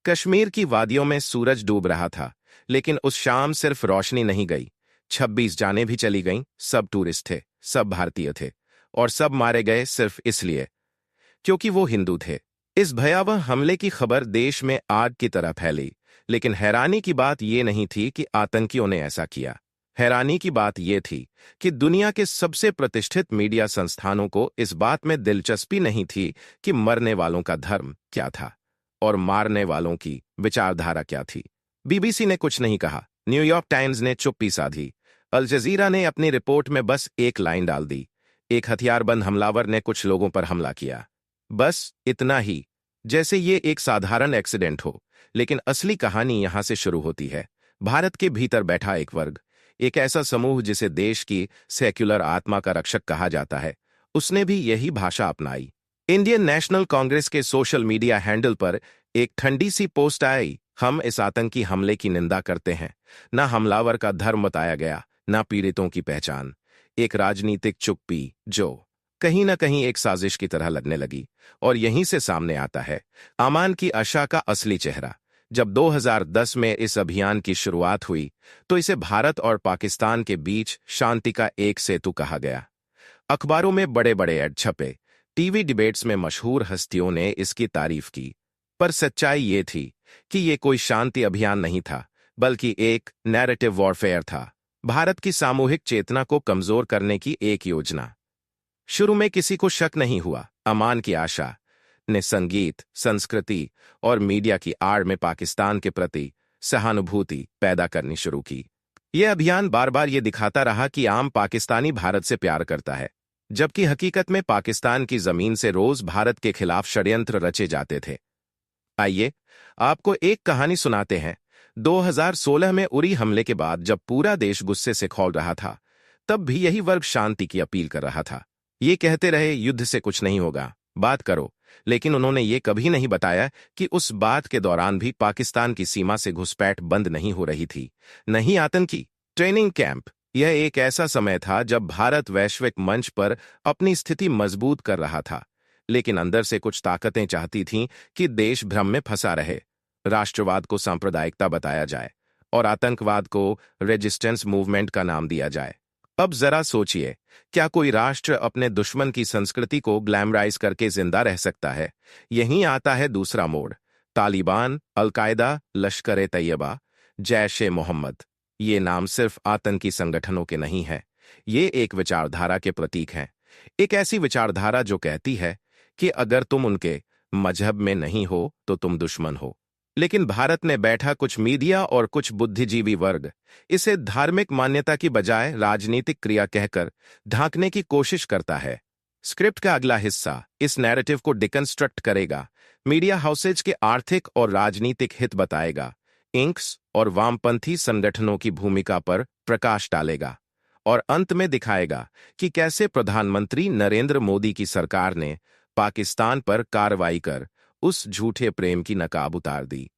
कश्मीर की वादियों में सूरज डूब रहा था, लेकिन उस शाम सिर्फ रोशनी नहीं गई। 26 जानें भी चली गईं। सब टूरिस्ट थे, सब भारतीय थे, और सब मारे गए सिर्फ इसलिए क्योंकि वो हिंदू थे। इस भयावह हमले की खबर देश में आग की तरह फैली, लेकिन हैरानी की बात यह नहीं थी कि आतंकियों ने ऐसा किया। हैरानी की बात यह थी कि दुनिया के सबसे प्रतिष्ठित मीडिया संस्थानों को इस बात में दिलचस्पी नहीं थी कि मरने वालों का धर्म क्या था और मारने वालों की विचारधारा क्या थी। बीबीसी ने कुछ नहीं कहा, न्यूयॉर्क टाइम्स ने चुप्पी साधी, अल जजीरा ने अपनी रिपोर्ट में बस एक लाइन डाल दी, एक हथियारबंद हमलावर ने कुछ लोगों पर हमला किया। बस इतना ही, जैसे ये एक साधारण एक्सीडेंट हो। लेकिन असली कहानी यहां से शुरू होती है। भारत के भीतर बैठा एक वर्ग, एक ऐसा समूह जिसे देश की सेक्युलर आत्मा का रक्षक कहा जाता है, उसने भी यही भाषा अपनाई। इंडियन नेशनल कांग्रेस के सोशल मीडिया हैंडल पर एक ठंडी सी पोस्ट आई, हम इस आतंकी हमले की निंदा करते हैं। ना हमलावर का धर्म बताया गया, ना पीड़ितों की पहचान। एक राजनीतिक चुप्पी जो कहीं ना कहीं एक साजिश की तरह लगने लगी। और यहीं से सामने आता है अमान की आशा का असली चेहरा। जब 2010 में इस अभियान की शुरुआत हुई, तो इसे भारत और पाकिस्तान के बीच शांति का एक सेतु कहा गया। अखबारों में बड़े बड़े ऐड छपे, टीवी डिबेट्स में मशहूर हस्तियों ने इसकी तारीफ की। पर सच्चाई ये थी कि ये कोई शांति अभियान नहीं था, बल्कि एक नैरेटिव वॉरफेयर था, भारत की सामूहिक चेतना को कमजोर करने की एक योजना। शुरू में किसी को शक नहीं हुआ। अमान की आशा ने संगीत, संस्कृति और मीडिया की आड़ में पाकिस्तान के प्रति सहानुभूति पैदा करनी शुरू की। यह अभियान बार बार ये दिखाता रहा कि आम पाकिस्तानी भारत से प्यार करता है, जबकि हकीकत में पाकिस्तान की जमीन से रोज भारत के खिलाफ षड्यंत्र रचे जाते थे। आइए आपको एक कहानी सुनाते हैं। 2016 में उरी हमले के बाद जब पूरा देश गुस्से से खौल रहा था, तब भी यही वर्ग शांति की अपील कर रहा था। ये कहते रहे, युद्ध से कुछ नहीं होगा, बात करो। लेकिन उन्होंने ये कभी नहीं बताया कि उस बात के दौरान भी पाकिस्तान की सीमा से घुसपैठ बंद नहीं हो रही थी। नहीं आतंकी ट्रेनिंग कैंप। यह एक ऐसा समय था जब भारत वैश्विक मंच पर अपनी स्थिति मजबूत कर रहा था, लेकिन अंदर से कुछ ताकतें चाहती थीं कि देश भ्रम में फंसा रहे। राष्ट्रवाद को सांप्रदायिकता बताया जाए और आतंकवाद को रेजिस्टेंस मूवमेंट का नाम दिया जाए। अब जरा सोचिए, क्या कोई राष्ट्र अपने दुश्मन की संस्कृति को ग्लैमराइज करके जिंदा रह सकता है? यहीं आता है दूसरा मोड़। तालिबान, अलकायदा, लश्कर-ए-तैयबा, जैश-ए-मोहम्मद, ये नाम सिर्फ आतंकी संगठनों के नहीं हैं, ये एक विचारधारा के प्रतीक हैं। एक ऐसी विचारधारा जो कहती है कि अगर तुम उनके मजहब में नहीं हो तो तुम दुश्मन हो। लेकिन भारत में बैठा कुछ मीडिया और कुछ बुद्धिजीवी वर्ग इसे धार्मिक मान्यता की बजाय राजनीतिक क्रिया कहकर ढांकने की कोशिश करता है। स्क्रिप्ट का अगला हिस्सा इस नैरेटिव को डिकंस्ट्रक्ट करेगा, मीडिया हाउसेज के आर्थिक और राजनीतिक हित बताएगा, इंक्स और वामपंथी संगठनों की भूमिका पर प्रकाश डालेगा, और अंत में दिखाएगा कि कैसे प्रधानमंत्री नरेंद्र मोदी की सरकार ने पाकिस्तान पर कार्रवाई कर उस झूठे प्रेम की नकाब उतार दी।